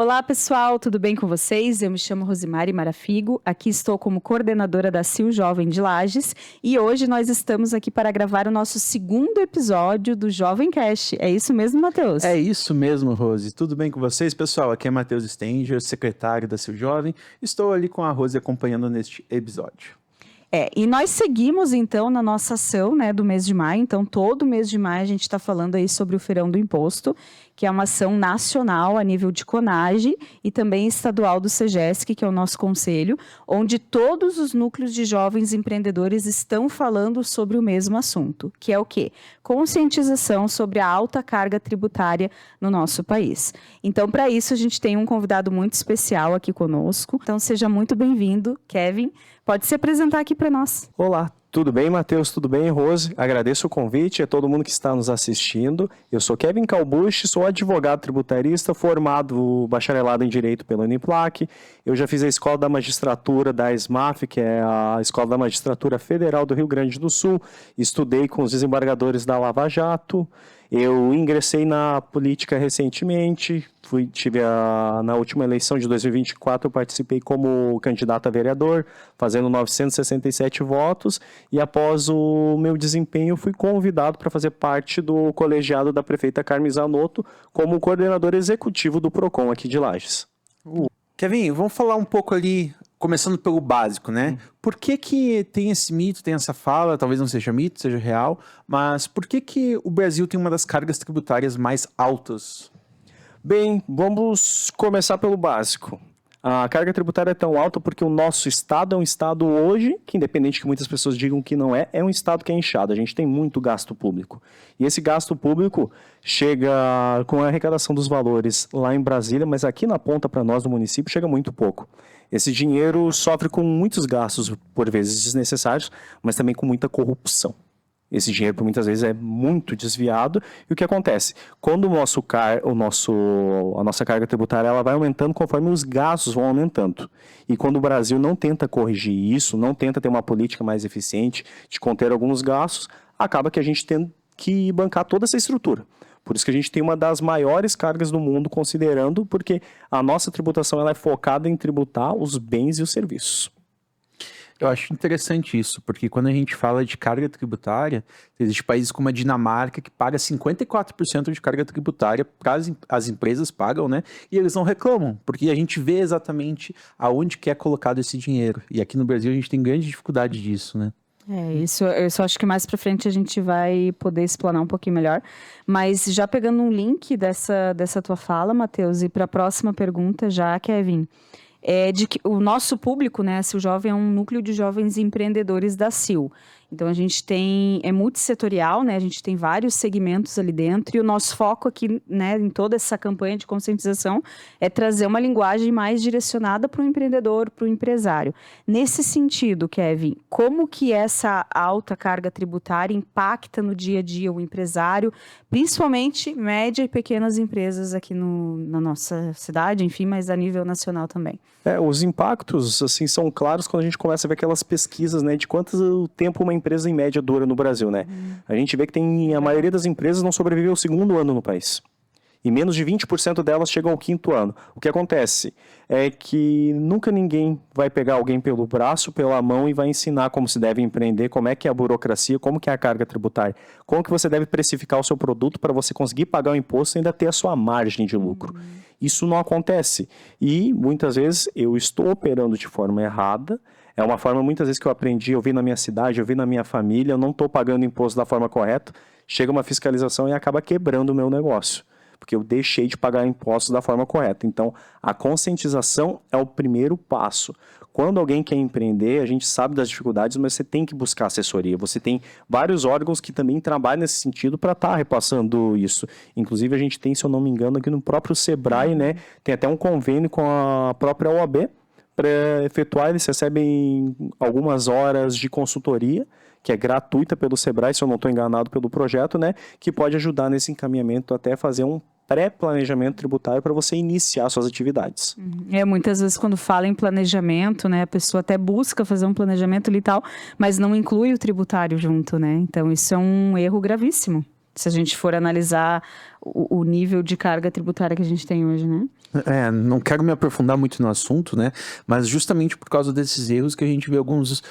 Olá, pessoal, tudo bem com vocês? Eu me chamo Rosimari Marafigo, aqui estou como coordenadora da CIL Jovem de Lages e hoje nós estamos aqui para gravar o nosso segundo episódio do Jovem Cast. É isso mesmo, Matheus? É isso mesmo, Rose. Tudo bem com vocês, pessoal? Aqui é Matheus Stenger, secretário da CIL Jovem. Estou ali com a Rose acompanhando neste episódio. E nós seguimos, então, na nossa ação, né, do mês de maio. Então, todo mês de maio a gente está falando aí sobre o Feirão do Imposto, que é uma ação nacional a nível de CONAGE e também estadual do SEGESC, que é o nosso conselho, onde todos os núcleos de jovens empreendedores estão falando sobre o mesmo assunto, que é o quê? Conscientização sobre a alta carga tributária no nosso país. Então, para isso, a gente tem um convidado muito especial aqui conosco. Então, seja muito bem-vindo, Kevin. Pode se apresentar aqui para nós. Olá, tudo bem, Matheus? Tudo bem, Rose? Agradeço o convite a todo mundo que está nos assistindo. Eu sou Kevin Calbucci, sou advogado tributarista, formado bacharelado em Direito pela Uniplac. Eu já fiz a Escola da Magistratura da ESMAF, que é a Escola da Magistratura Federal do Rio Grande do Sul. Estudei com os desembargadores da Lava Jato. Eu ingressei na política recentemente, na última eleição de 2024, eu participei como candidato a vereador, fazendo 967 votos, e após o meu desempenho, fui convidado para fazer parte do colegiado da prefeita Carmen Zanotto, como coordenador executivo do PROCON aqui de Lages. Kevin, vamos falar um pouco ali, começando pelo básico, né? Por que tem esse mito, tem essa fala, talvez não seja mito, seja real, mas por que o Brasil tem uma das cargas tributárias mais altas? Bem, vamos começar pelo básico. A carga tributária é tão alta porque o nosso estado é um estado hoje, que independente que muitas pessoas digam que não é um estado que é inchado. A gente tem muito gasto público. E esse gasto público chega com a arrecadação dos valores lá em Brasília, mas aqui na ponta para nós do município chega muito pouco. Esse dinheiro sofre com muitos gastos, por vezes desnecessários, mas também com muita corrupção. Esse dinheiro, por muitas vezes, é muito desviado. E o que acontece? Quando a nossa carga tributária ela vai aumentando conforme os gastos vão aumentando. E quando o Brasil não tenta corrigir isso, não tenta ter uma política mais eficiente de conter alguns gastos, acaba que a gente tem que bancar toda essa estrutura. Por isso que a gente tem uma das maiores cargas do mundo, considerando, porque a nossa tributação ela é focada em tributar os bens e os serviços. Eu acho interessante isso, porque quando a gente fala de carga tributária, existem países como a Dinamarca que paga 54% de carga tributária para as empresas pagam, né? E eles não reclamam, porque a gente vê exatamente aonde que é colocado esse dinheiro. E aqui no Brasil a gente tem grande dificuldade disso, né? Isso eu só acho que mais para frente a gente vai poder explanar um pouquinho melhor. Mas já pegando um link dessa tua fala, Matheus, e para a próxima pergunta já, Kevin, de que o nosso público, né, a CIL Jovem é um núcleo de jovens empreendedores da CIL. Então, a gente é multissetorial, né, a gente tem vários segmentos ali dentro e o nosso foco aqui, né, em toda essa campanha de conscientização é trazer uma linguagem mais direcionada para o empreendedor, para o empresário. Nesse sentido, Kevin, como que essa alta carga tributária impacta no dia a dia o empresário, principalmente média e pequenas empresas aqui na nossa cidade, enfim, mas a nível nacional também? Os impactos, assim, são claros quando a gente começa a ver aquelas pesquisas, né, de quanto tempo uma empresa em média dura no Brasil, né? A gente vê que a maioria das empresas não sobrevive ao segundo ano no país. E menos de 20% delas chegam ao quinto ano. O que acontece é que nunca ninguém vai pegar alguém pelo braço, pela mão e vai ensinar como se deve empreender, como é que é a burocracia, como que é a carga tributária, como que você deve precificar o seu produto para você conseguir pagar o imposto e ainda ter a sua margem de lucro. Isso não acontece. E muitas vezes eu estou operando de forma errada. É uma forma, muitas vezes, que eu aprendi, eu vi na minha cidade, eu vi na minha família, eu não estou pagando imposto da forma correta, chega uma fiscalização e acaba quebrando o meu negócio, porque eu deixei de pagar impostos da forma correta. Então, a conscientização é o primeiro passo. Quando alguém quer empreender, a gente sabe das dificuldades, mas você tem que buscar assessoria. Você tem vários órgãos que também trabalham nesse sentido para estar repassando isso. Inclusive, a gente tem, se eu não me engano, aqui no próprio Sebrae, né, tem até um convênio com a própria OAB, para efetuar, eles recebem algumas horas de consultoria, que é gratuita pelo Sebrae, se eu não estou enganado pelo projeto, né, que pode ajudar nesse encaminhamento até fazer um pré-planejamento tributário para você iniciar suas atividades. Muitas vezes quando fala em planejamento, né, a pessoa até busca fazer um planejamento ali e tal, mas não inclui o tributário junto, né? Então isso é um erro gravíssimo, se a gente for analisar o nível de carga tributária que a gente tem hoje, né? Não quero me aprofundar muito no assunto, né? Mas justamente por causa desses erros que a gente vê alguns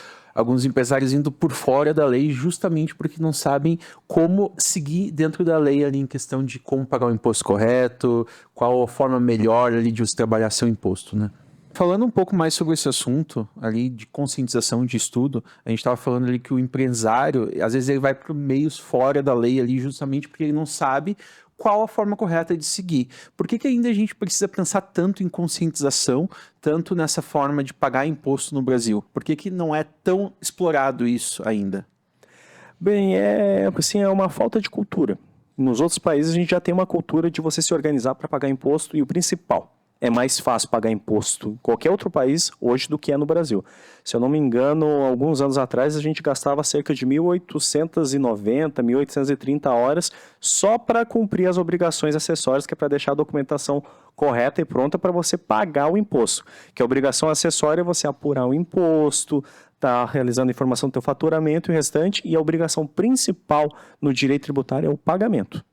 empresários indo por fora da lei, justamente porque não sabem como seguir dentro da lei ali em questão de como pagar o imposto correto, qual a forma melhor ali de você trabalhar seu imposto, né? Falando um pouco mais sobre esse assunto ali de conscientização, de estudo, a gente estava falando ali que o empresário, às vezes ele vai por meios fora da lei ali justamente porque ele não sabe qual a forma correta de seguir. Por que ainda a gente precisa pensar tanto em conscientização, tanto nessa forma de pagar imposto no Brasil? Por que não é tão explorado isso ainda? Bem, assim, é uma falta de cultura. Nos outros países a gente já tem uma cultura de você se organizar para pagar imposto e o principal, é mais fácil pagar imposto em qualquer outro país hoje do que é no Brasil. Se eu não me engano, alguns anos atrás a gente gastava cerca de 1.890, 1.830 horas só para cumprir as obrigações acessórias, que é para deixar a documentação correta e pronta para você pagar o imposto. Que a obrigação acessória é você apurar o imposto, tá realizando informação do teu faturamento e o restante, e a obrigação principal no direito tributário é o pagamento.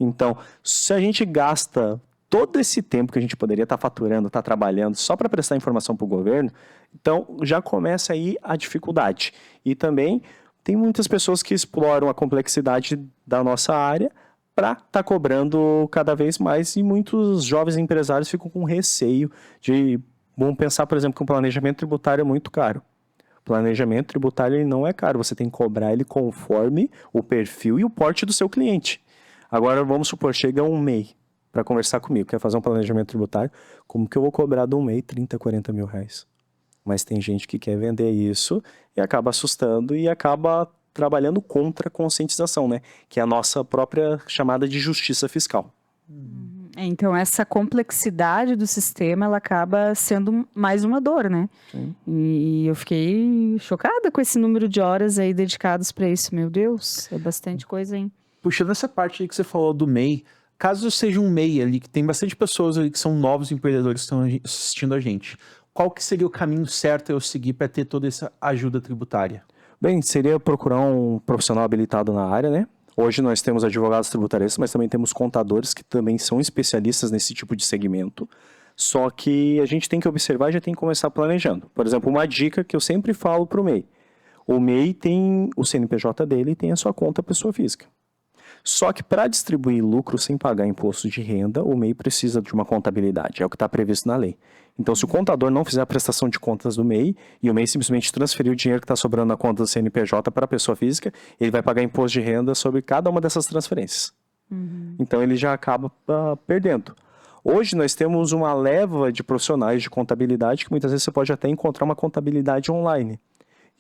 Então, se a gente gasta todo esse tempo que a gente poderia estar faturando, estar trabalhando só para prestar informação para o governo, então já começa aí a dificuldade. E também tem muitas pessoas que exploram a complexidade da nossa área para estar cobrando cada vez mais, e muitos jovens empresários ficam com receio de, vamos pensar, por exemplo, que um planejamento tributário é muito caro. O planejamento tributário ele não é caro, você tem que cobrar ele conforme o perfil e o porte do seu cliente. Agora, vamos supor, chega um MEI para conversar comigo, quer fazer um planejamento tributário, como que eu vou cobrar do MEI 30, 40 mil reais? Mas tem gente que quer vender isso e acaba assustando e acaba trabalhando contra a conscientização, né? Que é a nossa própria chamada de justiça fiscal. Então, essa complexidade do sistema, ela acaba sendo mais uma dor, né? Sim. E eu fiquei chocada com esse número de horas aí dedicados para isso. Meu Deus, é bastante coisa, hein? Puxando essa parte aí que você falou do MEI, caso seja um MEI ali, que tem bastante pessoas ali que são novos empreendedores que estão assistindo a gente, qual que seria o caminho certo eu seguir para ter toda essa ajuda tributária? Bem, seria procurar um profissional habilitado na área, né? Hoje nós temos advogados tributaristas, mas também temos contadores que também são especialistas nesse tipo de segmento. Só que a gente tem que observar e já tem que começar planejando. Por exemplo, uma dica que eu sempre falo para o MEI. O MEI tem o CNPJ dele e tem a sua conta pessoa física. Só que para distribuir lucro sem pagar imposto de renda, o MEI precisa de uma contabilidade, é o que está previsto na lei. Então, se o contador não fizer a prestação de contas do MEI e o MEI simplesmente transferir o dinheiro que está sobrando na conta do CNPJ para a pessoa física, ele vai pagar imposto de renda sobre cada uma dessas transferências. Então, ele já acaba perdendo. Hoje, nós temos uma leva de profissionais de contabilidade que muitas vezes você pode até encontrar uma contabilidade online.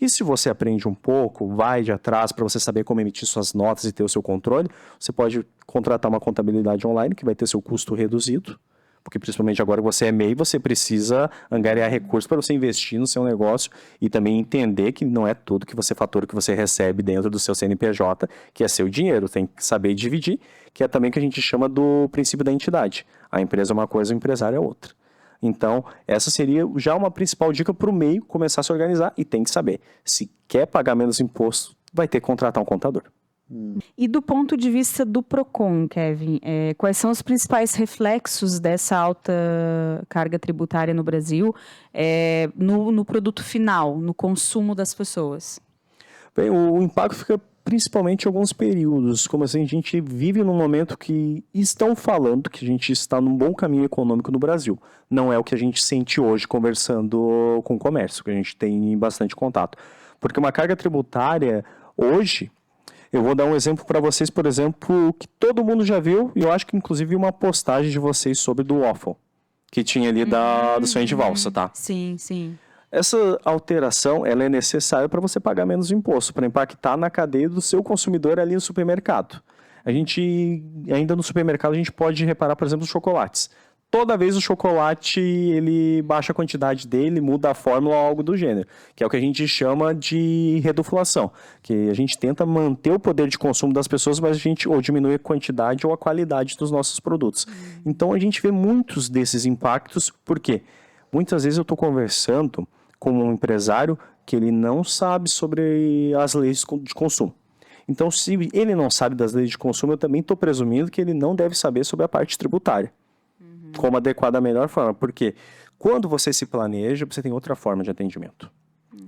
E se você aprende um pouco, vai de atrás para você saber como emitir suas notas e ter o seu controle, você pode contratar uma contabilidade online que vai ter seu custo reduzido, porque principalmente agora que você é MEI, você precisa angariar recursos para você investir no seu negócio e também entender que não é tudo que você fatura, que você recebe dentro do seu CNPJ, que é seu dinheiro, tem que saber dividir, que é também o que a gente chama do princípio da entidade. A empresa é uma coisa, o empresário é outra. Então, essa seria já uma principal dica para o MEI começar a se organizar e tem que saber. Se quer pagar menos imposto, vai ter que contratar um contador. E do ponto de vista do PROCON, Kevin, quais são os principais reflexos dessa alta carga tributária no Brasil no produto final, no consumo das pessoas? Bem, o impacto fica principalmente em alguns períodos, como assim, a gente vive num momento que estão falando que a gente está num bom caminho econômico no Brasil. Não é o que a gente sente hoje conversando com o comércio, que a gente tem bastante contato. Porque uma carga tributária, hoje, eu vou dar um exemplo para vocês, por exemplo, que todo mundo já viu, e eu acho que inclusive uma postagem de vocês sobre do waffle, que tinha ali do sonho de valsa, tá? Sim, sim. Essa alteração ela é necessária para você pagar menos imposto, para impactar na cadeia do seu consumidor ali no supermercado. Ainda no supermercado, a gente pode reparar, por exemplo, os chocolates. Toda vez o chocolate, ele baixa a quantidade dele, muda a fórmula ou algo do gênero, que é o que a gente chama de reduflação, que a gente tenta manter o poder de consumo das pessoas, mas a gente ou diminui a quantidade ou a qualidade dos nossos produtos. Então, a gente vê muitos desses impactos, por quê? Muitas vezes eu estou conversando com um empresário que ele não sabe sobre as leis de consumo. Então, se ele não sabe das leis de consumo, eu também estou presumindo que ele não deve saber sobre a parte tributária. como adequar da melhor forma. Porque quando você se planeja, você tem outra forma de atendimento.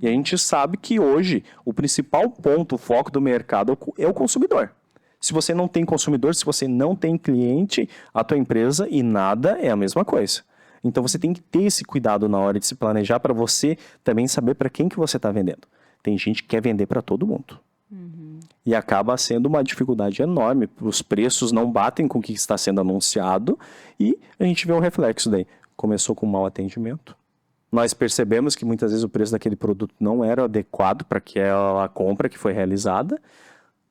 E a gente sabe que hoje o principal ponto, o foco do mercado é o consumidor. Se você não tem consumidor, se você não tem cliente, a tua empresa e nada é a mesma coisa. Então você tem que ter esse cuidado na hora de se planejar para você também saber para quem que você está vendendo. Tem gente que quer vender para todo mundo. E acaba sendo uma dificuldade enorme. Os preços não batem com o que está sendo anunciado e a gente vê o reflexo daí. Começou com mau atendimento. Nós percebemos que muitas vezes o preço daquele produto não era adequado para aquela compra que foi realizada.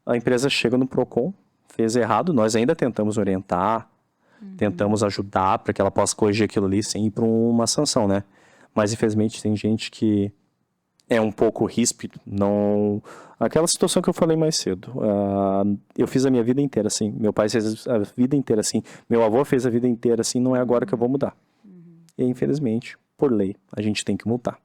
A empresa chega no Procon, fez errado, nós ainda tentamos orientar, tentamos ajudar para que ela possa corrigir aquilo ali sem ir para uma sanção, né? Mas infelizmente tem gente que é um pouco ríspido, não... Aquela situação que eu falei mais cedo, eu fiz a minha vida inteira assim, meu pai fez a vida inteira assim, meu avô fez a vida inteira assim, não é agora que eu vou mudar. E infelizmente, por lei, a gente tem que multar.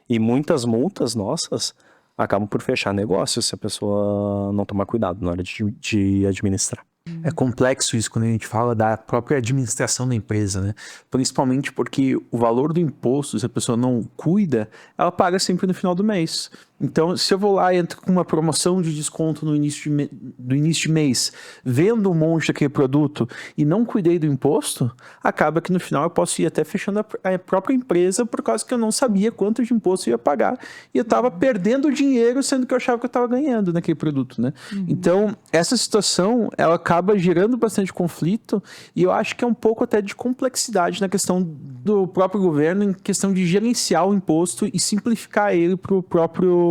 E muitas multas nossas acabam por fechar negócio se a pessoa não tomar cuidado na hora de administrar. É complexo isso quando a gente fala da própria administração da empresa, né? Principalmente porque o valor do imposto, se a pessoa não cuida, ela paga sempre no final do mês. Então, se eu vou lá e entro com uma promoção de desconto no início de mês, vendo um monte daquele produto e não cuidei do imposto, acaba que no final eu posso ir até fechando a própria empresa por causa que eu não sabia quanto de imposto eu ia pagar e eu estava perdendo dinheiro, sendo que eu achava que eu estava ganhando naquele produto, né? Então, essa situação, ela acaba gerando bastante conflito e eu acho que é um pouco até de complexidade na questão do próprio governo, em questão de gerenciar o imposto e simplificar ele para o próprio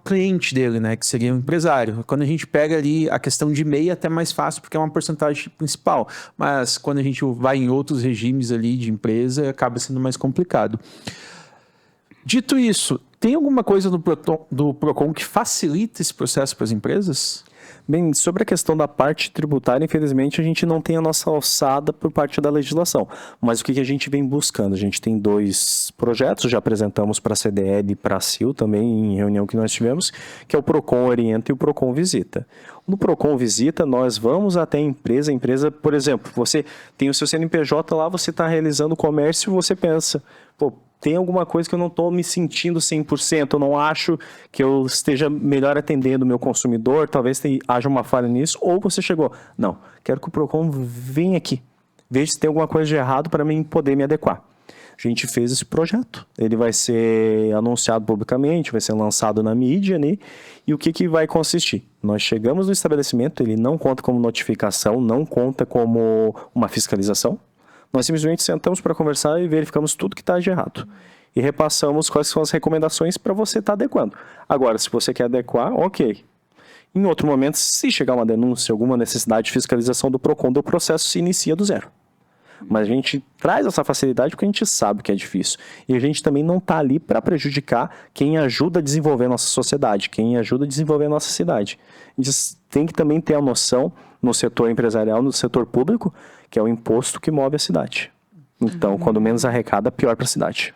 cliente dele, né, que seria o empresário. Quando a gente pega ali a questão de MEI, é até mais fácil, porque é uma porcentagem principal, mas quando a gente vai em outros regimes ali de empresa, acaba sendo mais complicado. Dito isso, tem alguma coisa do Procon que facilita esse processo para as empresas? Bem, sobre a questão da parte tributária, infelizmente, a gente não tem a nossa alçada por parte da legislação. Mas o que a gente vem buscando? A gente tem 2 projetos, já apresentamos para a CDL e para a CIL também, em reunião que nós tivemos, que é o Procon Orienta e o Procon Visita. No Procon Visita, nós vamos até a empresa, por exemplo, você tem o seu CNPJ lá, você está realizando o comércio e você pensa, pô, tem alguma coisa que eu não estou me sentindo 100%, eu não acho que eu esteja melhor atendendo o meu consumidor, talvez haja uma falha nisso, ou você chegou, não, quero que o Procon venha aqui, veja se tem alguma coisa de errado para mim poder me adequar. A gente fez esse projeto, ele vai ser anunciado publicamente, vai ser lançado na mídia, né? E o que vai consistir? Nós chegamos no estabelecimento, ele não conta como notificação, não conta como uma fiscalização. Nós simplesmente sentamos para conversar e verificamos tudo que está de errado. E repassamos quais são as recomendações para você estar adequando. Agora, se você quer adequar, ok. Em outro momento, se chegar uma denúncia, alguma necessidade de fiscalização do Procon, o processo se inicia do zero. Mas a gente traz essa facilidade porque a gente sabe que é difícil. E a gente também não está ali para prejudicar quem ajuda a desenvolver a nossa sociedade, quem ajuda a desenvolver a nossa cidade. A gente tem que também ter a noção no setor empresarial, no setor público, que é o imposto que move a cidade. Então, quando menos arrecada, pior para a cidade.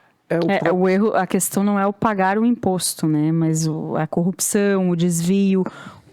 O erro, a questão não é o pagar o imposto, né? Mas a corrupção, o desvio,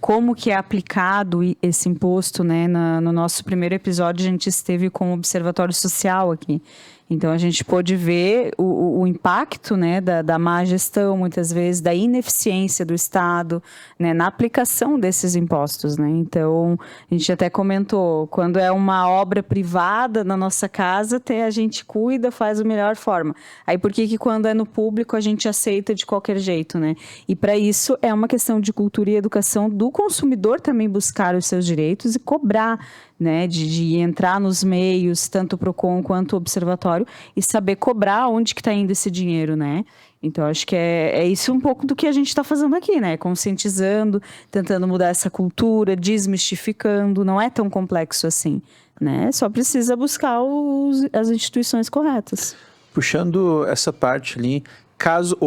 como que é aplicado esse imposto, né? No nosso primeiro episódio, a gente esteve com o Observatório Social aqui. Então, a gente pôde ver o impacto, né, da má gestão, muitas vezes, da ineficiência do Estado, né, na aplicação desses impostos, né? Então, a gente até comentou, quando é uma obra privada na nossa casa, a gente cuida, faz da melhor forma. Aí, por que quando é no público, a gente aceita de qualquer jeito, né? E, para isso, é uma questão de cultura e educação do consumidor também buscar os seus direitos e cobrar, né, de entrar nos meios, tanto o Procon quanto o Observatório, e saber cobrar onde que está indo esse dinheiro, né? Então, acho que é isso um pouco do que a gente está fazendo aqui, né? Conscientizando, tentando mudar essa cultura, desmistificando, não é tão complexo assim, né? Só precisa buscar as instituições corretas. Puxando essa parte ali, caso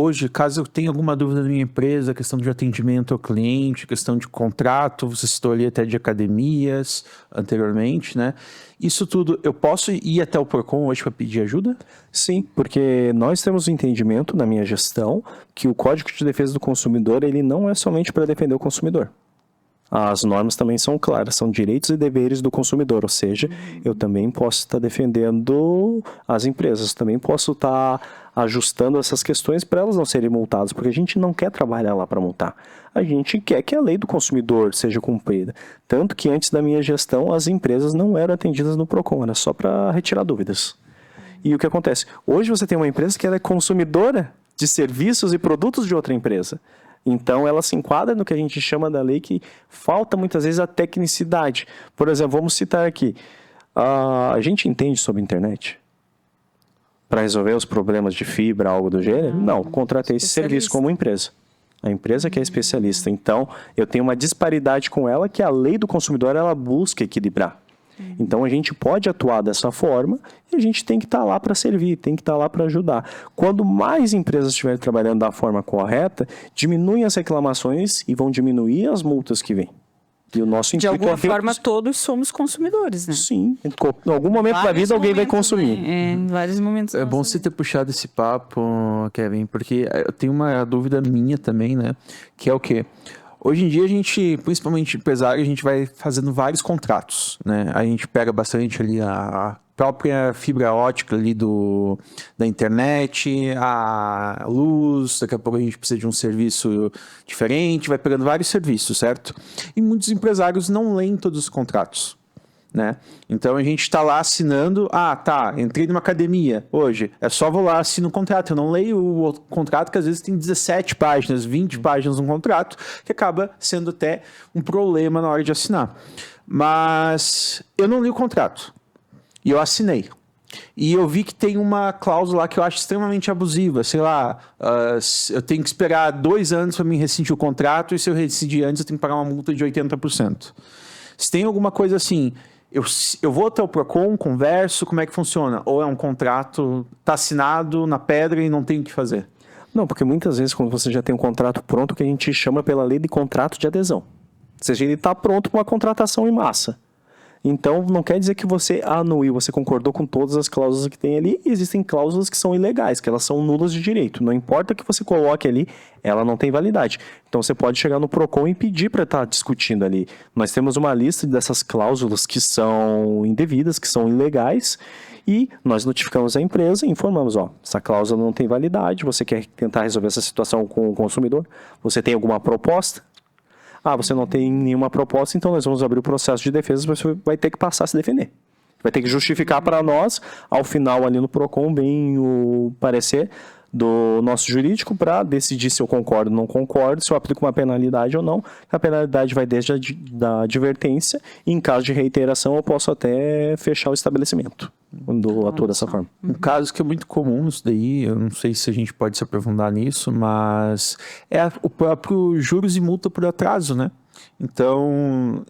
eu tenha alguma dúvida na minha empresa, questão de atendimento ao cliente, questão de contrato, você citou ali até de academias anteriormente, né? Isso tudo, eu posso ir até o Procon hoje para pedir ajuda? Sim, porque nós temos o entendimento na minha gestão que o Código de Defesa do Consumidor, ele não é somente para defender o consumidor. As normas também são claras, são direitos e deveres do consumidor, ou seja, eu também posso estar defendendo as empresas, também posso estar ajustando essas questões para elas não serem multadas, porque a gente não quer trabalhar lá para multar, a gente quer que a lei do consumidor seja cumprida. Tanto que antes da minha gestão, as empresas não eram atendidas no PROCON, era só para retirar dúvidas. E o que acontece? Hoje você tem uma empresa que ela é consumidora de serviços e produtos de outra empresa. Então, ela se enquadra no que a gente chama da lei que falta muitas vezes a tecnicidade. Por exemplo, vamos citar aqui. A gente entende sobre internet? Para resolver os problemas de fibra, algo do gênero? Não, contratei esse serviço como empresa. A empresa que é especialista. Então, eu tenho uma disparidade com ela que a lei do consumidor ela busca equilibrar. Então, a gente pode atuar dessa forma e a gente tem que estar lá para servir, tem que estar lá para ajudar. Quando mais empresas estiverem trabalhando da forma correta, diminuem as reclamações e vão diminuir as multas que vêm. E o nosso De alguma forma, todos somos consumidores, né? Sim. Em algum momento da vida, alguém vai consumir. Né? Em vários momentos. É bom você ter puxado esse papo, Kevin, porque eu tenho uma dúvida minha também, né? Que é o quê? Hoje em dia a gente, principalmente empresário, a gente vai fazendo vários contratos, né? A gente pega bastante ali a própria fibra ótica ali da internet, a luz, daqui a pouco a gente precisa de um serviço diferente, vai pegando vários serviços, certo? E muitos empresários não leem todos os contratos. Né? Então a gente está lá assinando, entrei numa academia hoje, é só vou lá, assino o contrato, eu não leio o contrato que às vezes tem 17 páginas, 20 páginas um contrato, que acaba sendo até um problema na hora de assinar. Mas eu não li o contrato e eu assinei. E eu vi que tem uma cláusula lá que eu acho extremamente abusiva, sei lá, eu tenho que esperar 2 anos para me rescindir o contrato e se eu rescindir antes eu tenho que pagar uma multa de 80%. Se tem alguma coisa assim, eu vou até o PROCON, converso, como é que funciona? Ou é um contrato, está assinado na pedra e não tem o que fazer? Não, porque muitas vezes quando você já tem um contrato pronto, que a gente chama pela lei de contrato de adesão. Ou seja, ele está pronto para uma contratação em massa. Então, não quer dizer que você anuiu, você concordou com todas as cláusulas que tem ali. E existem cláusulas que são ilegais, que elas são nulas de direito. Não importa que você coloque ali, ela não tem validade. Então, você pode chegar no PROCON e pedir para estar discutindo ali. Nós temos uma lista dessas cláusulas que são indevidas, que são ilegais. E nós notificamos a empresa e informamos, essa cláusula não tem validade, você quer tentar resolver essa situação com o consumidor? Você tem alguma proposta? Você não tem nenhuma proposta, então nós vamos abrir o processo de defesa, você vai ter que passar a se defender. Vai ter que justificar para nós, ao final ali no PROCON, bem o parecer do nosso jurídico para decidir se eu concordo ou não concordo, se eu aplico uma penalidade ou não. A penalidade vai desde a advertência e em caso de reiteração eu posso até fechar o estabelecimento, quando atua dessa forma. Um caso que é muito comum isso daí, eu não sei se a gente pode se aprofundar nisso, mas é o próprio juros e multa por atraso, né? Então,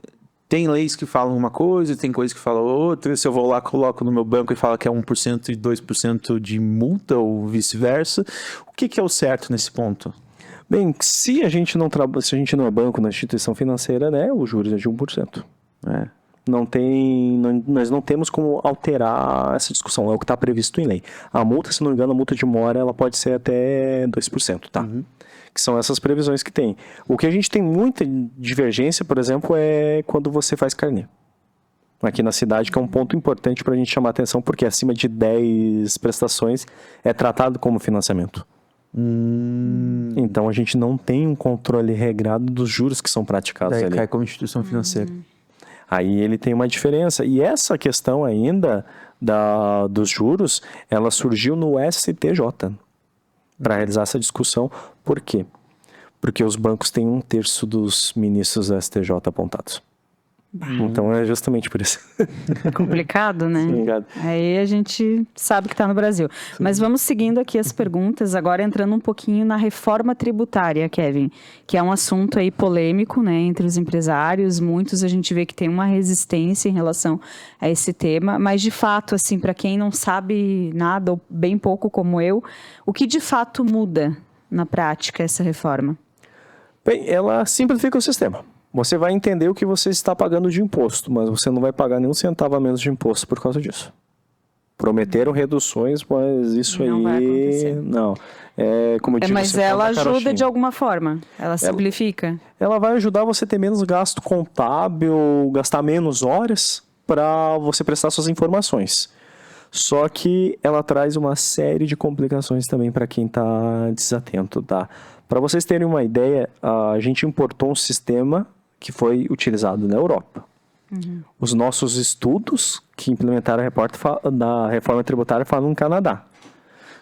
tem leis que falam uma coisa, tem coisas que falam outra. Se eu vou lá, coloco no meu banco e falo que é 1% e 2% de multa ou vice-versa, o que é o certo nesse ponto? Bem, se a gente não é banco na instituição financeira, né, o juros é de 1%. Nós não temos como alterar essa discussão, é o que está previsto em lei. A multa, se não me engano, a multa de mora, ela pode ser até 2%, tá? Que são essas previsões que tem. O que a gente tem muita divergência, por exemplo, é quando você faz carnê. Aqui na cidade, que é um ponto importante para a gente chamar a atenção, porque acima de 10 prestações é tratado como financiamento. Então a gente não tem um controle regrado dos juros que são praticados ali. Cai como instituição financeira. Aí ele tem uma diferença. E essa questão ainda dos juros, ela surgiu no STJ para realizar essa discussão. Por quê? Porque os bancos têm 1/3 dos ministros do STJ apontados. Então é justamente por isso. Complicado, né? Obrigado. Aí a gente sabe que está no Brasil. Sim. Mas vamos seguindo aqui as perguntas, agora entrando um pouquinho na reforma tributária, Kevin, que é um assunto aí polêmico, né, entre os empresários. Muitos a gente vê que tem uma resistência em relação a esse tema, mas de fato, assim, para quem não sabe nada, ou bem pouco como eu, o que de fato muda na prática essa reforma? Bem, ela simplifica o sistema. Você vai entender o que você está pagando de imposto, mas você não vai pagar nenhum centavo a menos de imposto por causa disso. Prometeram reduções, mas isso Não vai acontecer. não. Como eu disse, Mas você ela planta ajuda carochinha. de alguma forma. Ela simplifica. Ela vai ajudar você a ter menos gasto contábil, gastar menos horas para você prestar suas informações. Só que ela traz uma série de complicações também para quem está desatento, tá? Para vocês terem uma ideia, a gente importou um sistema que foi utilizado na Europa. Os nossos estudos que implementaram da reforma tributária falam no Canadá.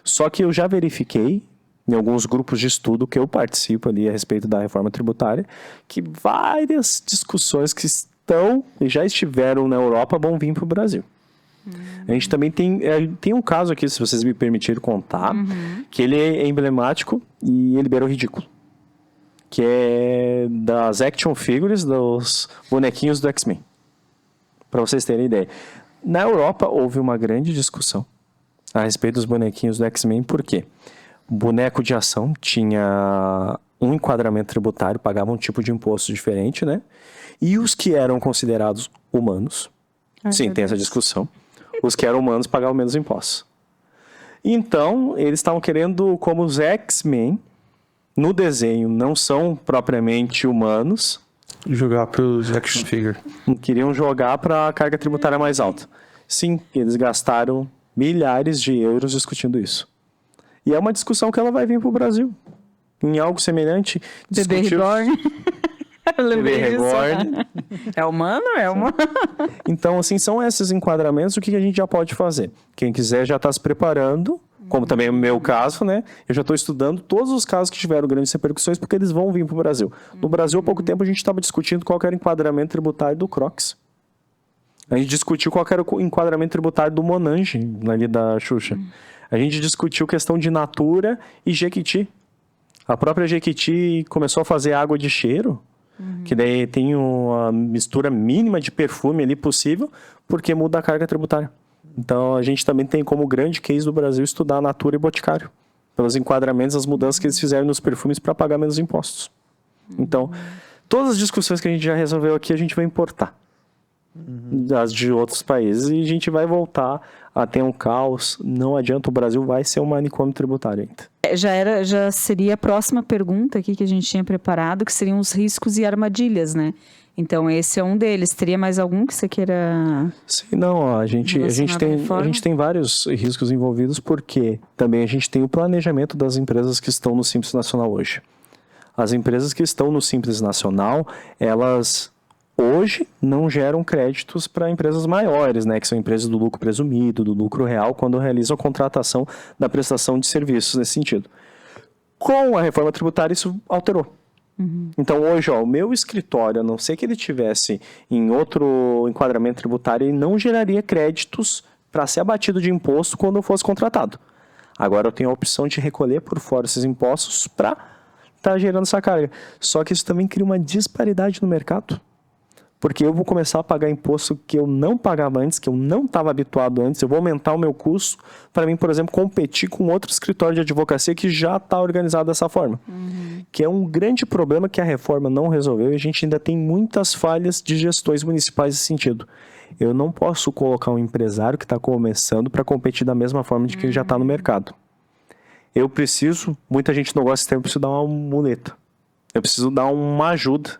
Só que eu já verifiquei em alguns grupos de estudo que eu participo ali a respeito da reforma tributária, que várias discussões que estão e já estiveram na Europa vão vir para o Brasil. A gente também tem um caso aqui, se vocês me permitirem contar, que ele é emblemático e ele beira o ridículo. Que é das action figures, dos bonequinhos do X-Men. Para vocês terem ideia. Na Europa houve uma grande discussão a respeito dos bonequinhos do X-Men, por quê? O boneco de ação tinha um enquadramento tributário, pagava um tipo de imposto diferente, né? E os que eram considerados humanos, sim, tem essa discussão, os que eram humanos pagavam menos impostos. Então, eles estavam querendo, como os X-Men, no desenho, não são propriamente humanos, Jogar pros action figure. queriam jogar para a carga tributária mais alta. Sim, eles gastaram milhares de euros discutindo isso. E é uma discussão que ela vai vir para o Brasil. Em algo semelhante. Bebê reborn. Bebê reborn. É humano? É humano. Então, assim, são esses enquadramentos. O que a gente já pode fazer? Quem quiser já está se preparando, como também é o meu caso, né? Eu já estou estudando todos os casos que tiveram grandes repercussões, porque eles vão vir para o Brasil. No Brasil, há pouco tempo, a gente estava discutindo qual era o enquadramento tributário do Crocs. A gente discutiu qual era o enquadramento tributário do Monange, ali da Xuxa. A gente discutiu questão de Natura e Jequiti. A própria Jequiti começou a fazer água de cheiro, que daí tem uma mistura mínima de perfume ali possível, porque muda a carga tributária. Então, a gente também tem como grande case do Brasil estudar Natura e Boticário, pelos enquadramentos, as mudanças que eles fizeram nos perfumes para pagar menos impostos. Então, todas as discussões que a gente já resolveu aqui, a gente vai importar. Das de outros países, e a gente vai voltar a ter um caos. Não adianta, o Brasil vai ser um manicômio tributário ainda. Já seria a próxima pergunta aqui que a gente tinha preparado, que seriam os riscos e armadilhas, né? Então, esse é um deles. Teria mais algum que você queira... Sim, não, a gente tem vários riscos envolvidos, porque também a gente tem o planejamento das empresas que estão no Simples Nacional hoje. As empresas que estão no Simples Nacional, elas hoje não geram créditos para empresas maiores, né, que são empresas do lucro presumido, do lucro real, quando realizam a contratação da prestação de serviços nesse sentido. Com a reforma tributária, isso alterou. Então, hoje, o meu escritório, a não ser que ele tivesse em outro enquadramento tributário, ele não geraria créditos para ser abatido de imposto quando eu fosse contratado. Agora, eu tenho a opção de recolher por fora esses impostos para estar gerando essa carga. Só que isso também cria uma disparidade no mercado. Porque eu vou começar a pagar imposto que eu não pagava antes, que eu não estava habituado antes. Eu vou aumentar o meu custo para mim, por exemplo, competir com outro escritório de advocacia que já está organizado dessa forma. Que é um grande problema que a reforma não resolveu e a gente ainda tem muitas falhas de gestões municipais nesse sentido. Eu não posso colocar um empresário que está começando para competir da mesma forma de que ele já está no mercado. Eu preciso, muita gente não gosta desse termo, eu preciso dar uma muleta. Eu preciso dar uma ajuda.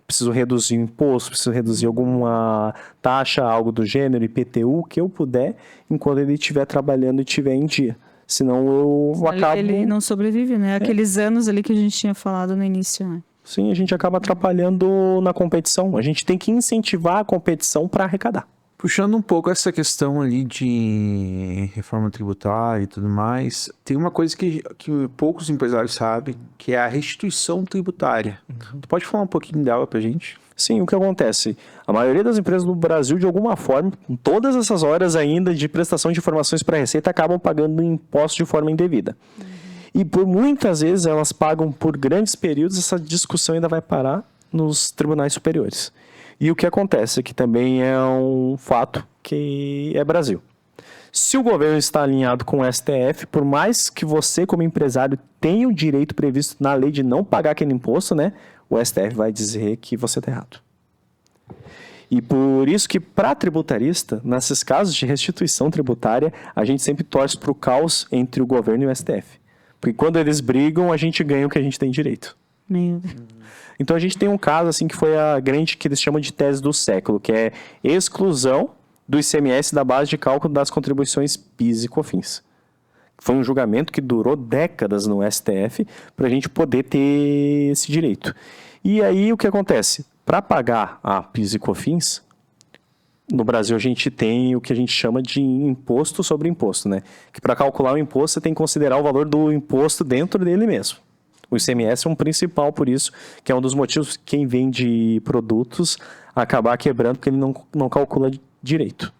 Preciso reduzir o imposto, preciso reduzir alguma taxa, algo do gênero, IPTU, o que eu puder, enquanto ele estiver trabalhando e estiver em dia. Senão eu acabo... Ele não sobrevive, né? Aqueles anos ali que a gente tinha falado no início, né? Sim, a gente acaba atrapalhando na competição. A gente tem que incentivar a competição para arrecadar. Puxando um pouco essa questão ali de reforma tributária e tudo mais, tem uma coisa que poucos empresários sabem, que é a restituição tributária. Tu pode falar um pouquinho dela pra gente? Sim, o que acontece? A maioria das empresas no Brasil, de alguma forma, com todas essas horas ainda de prestação de informações para a Receita, acabam pagando imposto de forma indevida. E por muitas vezes elas pagam por grandes períodos, essa discussão ainda vai parar nos tribunais superiores. E o que acontece aqui também é um fato que é Brasil. Se o governo está alinhado com o STF, por mais que você, como empresário, tenha o direito previsto na lei de não pagar aquele imposto, né, o STF vai dizer que você está errado. E por isso que, para tributarista, nesses casos de restituição tributária, a gente sempre torce para o caos entre o governo e o STF. Porque quando eles brigam, a gente ganha o que a gente tem direito. Meu Deus. Então a gente tem um caso assim que foi a grande, que eles chamam de tese do século, que é exclusão do ICMS da base de cálculo das contribuições PIS e COFINS. Foi um julgamento que durou décadas no STF para a gente poder ter esse direito. E aí o que acontece? Para pagar a PIS e COFINS, no Brasil a gente tem o que a gente chama de imposto sobre imposto, né? Que para calcular o imposto você tem que considerar o valor do imposto dentro dele mesmo. O ICMS é um principal por isso, que é um dos motivos que quem vende produtos acabar quebrando, porque ele não calcula direito.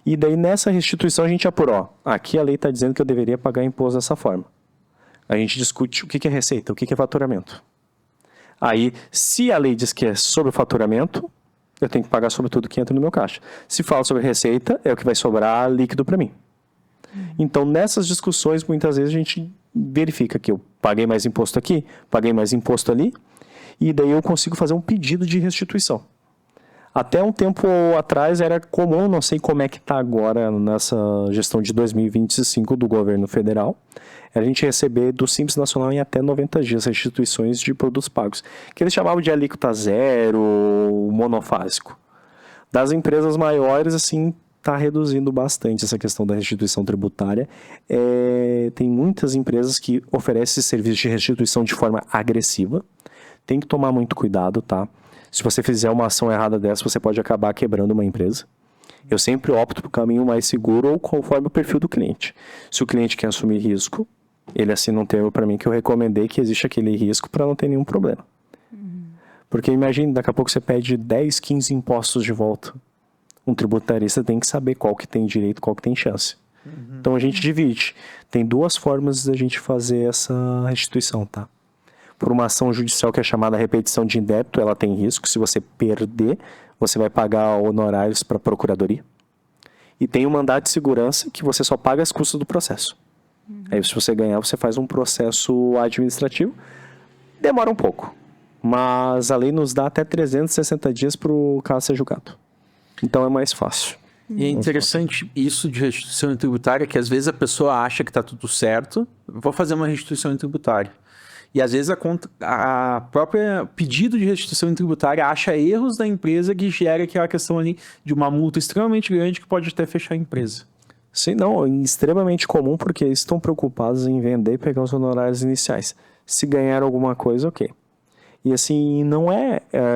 E daí nessa restituição a gente apurou. Aqui a lei está dizendo que eu deveria pagar imposto dessa forma. A gente discute o que é receita, o que é faturamento. Aí, se a lei diz que é sobre o faturamento, eu tenho que pagar sobre tudo que entra no meu caixa. Se fala sobre receita, é o que vai sobrar líquido para mim. Então, nessas discussões, muitas vezes a gente verifica que eu paguei mais imposto aqui, paguei mais imposto ali, e daí eu consigo fazer um pedido de restituição. Até um tempo atrás era comum, não sei como é que está agora nessa gestão de 2025 do governo federal, a gente receber do Simples Nacional em até 90 dias restituições de produtos pagos, que eles chamavam de alíquota zero, monofásico. Das empresas maiores, assim, está reduzindo bastante essa questão da restituição tributária. Tem muitas empresas que oferecem esse serviço de restituição de forma agressiva. Tem que tomar muito cuidado, tá? Se você fizer uma ação errada dessa, você pode acabar quebrando uma empresa. Eu sempre opto por caminho mais seguro ou conforme o perfil do cliente. Se o cliente quer assumir risco, ele assina um termo para mim que eu recomendei que existe aquele risco para não ter nenhum problema. Porque imagine, daqui a pouco você pede 10, 15 impostos de volta. Um tributarista tem que saber qual que tem direito, qual que tem chance. Então a gente divide. Tem duas formas da gente fazer essa restituição, tá? Por uma ação judicial que é chamada repetição de indébito, ela tem risco. Se você perder, você vai pagar honorários para a procuradoria. E tem um mandado de segurança que você só paga as custas do processo. Aí se você ganhar, você faz um processo administrativo. Demora um pouco, mas a lei nos dá até 360 dias para o caso ser julgado. Então é mais fácil. E é interessante isso de restituição tributária, que às vezes a pessoa acha que está tudo certo, vou fazer uma restituição tributária. E às vezes a própria pedido de restituição tributária acha erros da empresa que gera aquela questão ali de uma multa extremamente grande que pode até fechar a empresa. Sim, não, é extremamente comum porque eles estão preocupados em vender e pegar os honorários iniciais. Se ganhar alguma coisa, ok. E assim, não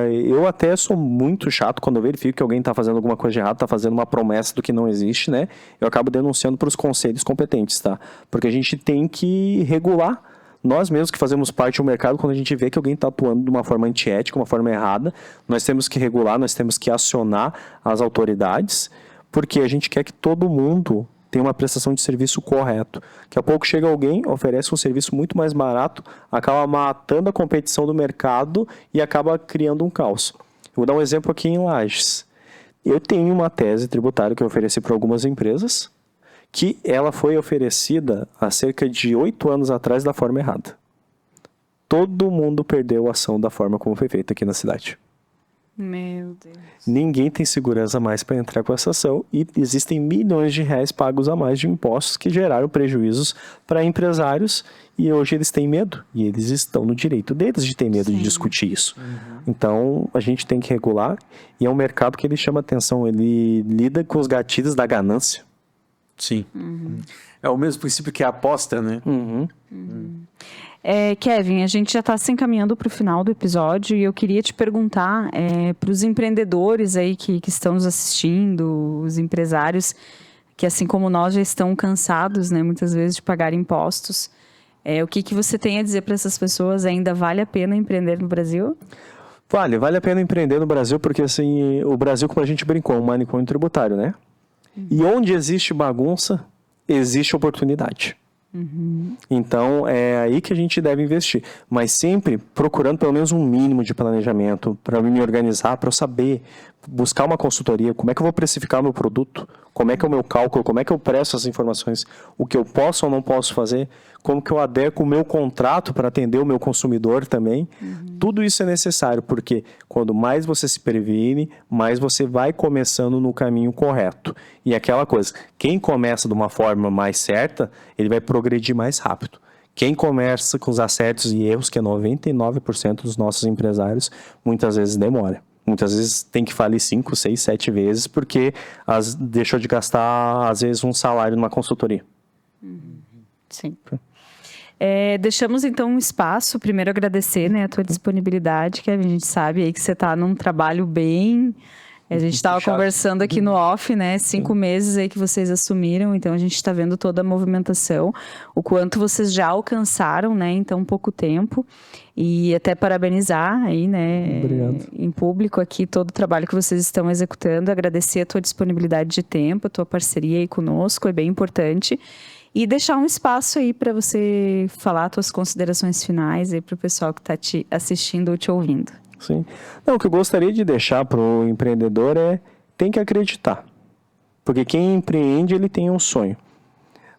eu até sou muito chato quando eu verifico que alguém está fazendo alguma coisa de errado, está fazendo uma promessa do que não existe, né? Eu acabo denunciando para os conselhos competentes, tá? Porque a gente tem que regular. Nós mesmos que fazemos parte do mercado, quando a gente vê que alguém está atuando de uma forma antiética, uma forma errada, nós temos que regular, nós temos que acionar as autoridades, porque a gente quer que todo mundo tenha uma prestação de serviço correto. Daqui a pouco chega alguém, oferece um serviço muito mais barato, acaba matando a competição do mercado e acaba criando um caos. Eu vou dar um exemplo aqui em Lages. Eu tenho uma tese tributária que eu ofereci para algumas empresas, que ela foi oferecida há cerca de 8 anos atrás da forma errada. Todo mundo perdeu a ação da forma como foi feita aqui na cidade. Meu Deus. Ninguém tem segurança mais para entrar com essa ação e existem milhões de reais pagos a mais de impostos que geraram prejuízos para empresários e hoje eles têm medo e eles estão no direito deles de ter medo de discutir isso. Então a gente tem que regular e é um mercado que ele chama atenção, ele lida com os gatilhos da ganância. Sim. É o mesmo princípio que a aposta, né? Kevin, a gente já está se encaminhando para o final do episódio e eu queria te perguntar para os empreendedores aí que estão nos assistindo, os empresários que assim como nós já estão cansados, né, muitas vezes de pagar impostos, o que você tem a dizer para essas pessoas? Ainda vale a pena empreender no Brasil? Vale a pena empreender no Brasil porque assim, o Brasil, como a gente brincou, é um manicômio tributário, né? E onde existe bagunça, existe oportunidade. Então, é aí que a gente deve investir. Mas sempre procurando pelo menos um mínimo de planejamento para me organizar, para eu saber, buscar uma consultoria, como é que eu vou precificar o meu produto, como é que é o meu cálculo, como é que eu presto as informações, o que eu posso ou não posso fazer, como que eu adequo o meu contrato para atender o meu consumidor também. Tudo isso é necessário, porque quando mais você se previne, mais você vai começando no caminho correto. E aquela coisa, quem começa de uma forma mais certa, ele vai progredir mais rápido. Quem começa com os acertos e erros, que é 99% dos nossos empresários, muitas vezes demora. Muitas vezes tem que falir 5, 6, 7 vezes, porque deixou de gastar, às vezes, um salário numa consultoria. Sim. Deixamos, então, um espaço. Primeiro, agradecer, né, a tua disponibilidade, que a gente sabe aí que você está num trabalho bem... A gente estava conversando aqui no off, né? 5 meses aí que vocês assumiram, então a gente está vendo toda a movimentação, o quanto vocês já alcançaram, né, em tão pouco tempo. E até parabenizar aí, né, em público aqui todo o trabalho que vocês estão executando, agradecer a tua disponibilidade de tempo, a tua parceria aí conosco, é bem importante. E deixar um espaço aí para você falar as tuas considerações finais aí para o pessoal que está te assistindo ou te ouvindo. Sim. Não, o que eu gostaria de deixar para o empreendedor tem que acreditar. Porque quem empreende, ele tem um sonho.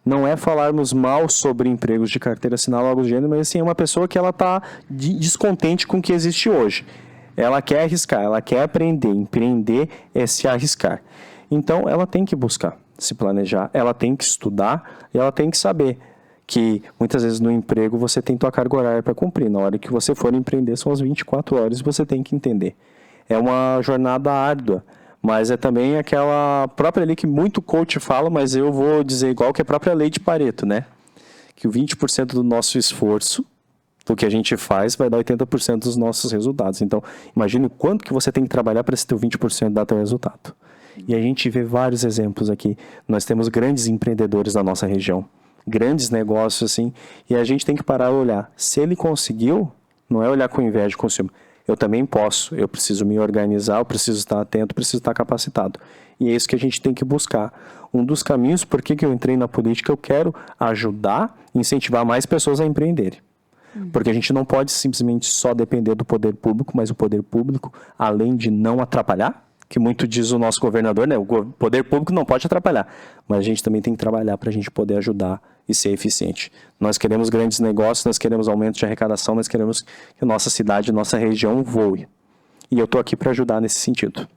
Não é falarmos mal sobre empregos de carteira assinada ou algo do gênero, mas assim, é uma pessoa que ela está descontente com o que existe hoje. Ela quer arriscar, ela quer aprender. Empreender é se arriscar. Então, ela tem que buscar se planejar, ela tem que estudar e ela tem que saber que muitas vezes no emprego você tem tua carga horária para cumprir. Na hora que você for empreender são as 24 horas e você tem que entender. É uma jornada árdua, mas é também aquela própria lei que muito coach fala, mas eu vou dizer igual que a própria lei de Pareto, né? Que o 20% do nosso esforço, do que a gente faz, vai dar 80% dos nossos resultados. Então, imagine o quanto que você tem que trabalhar para esse teu 20% dar teu resultado. E a gente vê vários exemplos aqui. Nós temos grandes empreendedores na nossa região. Grandes negócios, assim, e a gente tem que parar e olhar. Se ele conseguiu, não é olhar com inveja de consumo. Eu também posso, eu preciso me organizar, eu preciso estar atento, preciso estar capacitado. E é isso que a gente tem que buscar. Um dos caminhos, por que eu entrei na política, eu quero ajudar, incentivar mais pessoas a empreenderem. Porque a gente não pode simplesmente só depender do poder público, mas o poder público, além de não atrapalhar, que muito diz o nosso governador, né? O poder público não pode atrapalhar, mas a gente também tem que trabalhar para a gente poder ajudar e ser eficiente. Nós queremos grandes negócios, nós queremos aumento de arrecadação, nós queremos que a nossa cidade, a nossa região voe. E eu estou aqui para ajudar nesse sentido.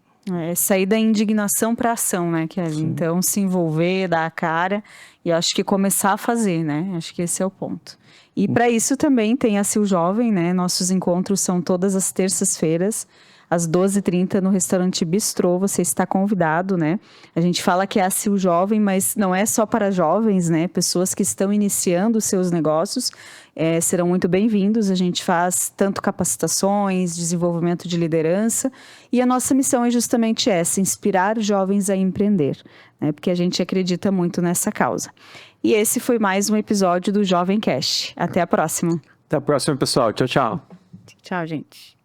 Sair da indignação para ação, né, Kevin? Sim. Então, se envolver, dar a cara e acho que começar a fazer, né? Acho que esse é o ponto. E para isso também tem a Sil Jovem, né? Nossos encontros são todas as terças-feiras, às 12h30 no restaurante Bistrô, você está convidado, né? A gente fala que é a Sil Jovem, mas não é só para jovens, né? Pessoas que estão iniciando os seus negócios serão muito bem-vindos. A gente faz tanto capacitações, desenvolvimento de liderança, e a nossa missão é justamente essa, inspirar jovens a empreender, né? Porque a gente acredita muito nessa causa. E esse foi mais um episódio do Jovem Cash. Até a próxima. Até a próxima, pessoal. Tchau, tchau. Tchau, gente.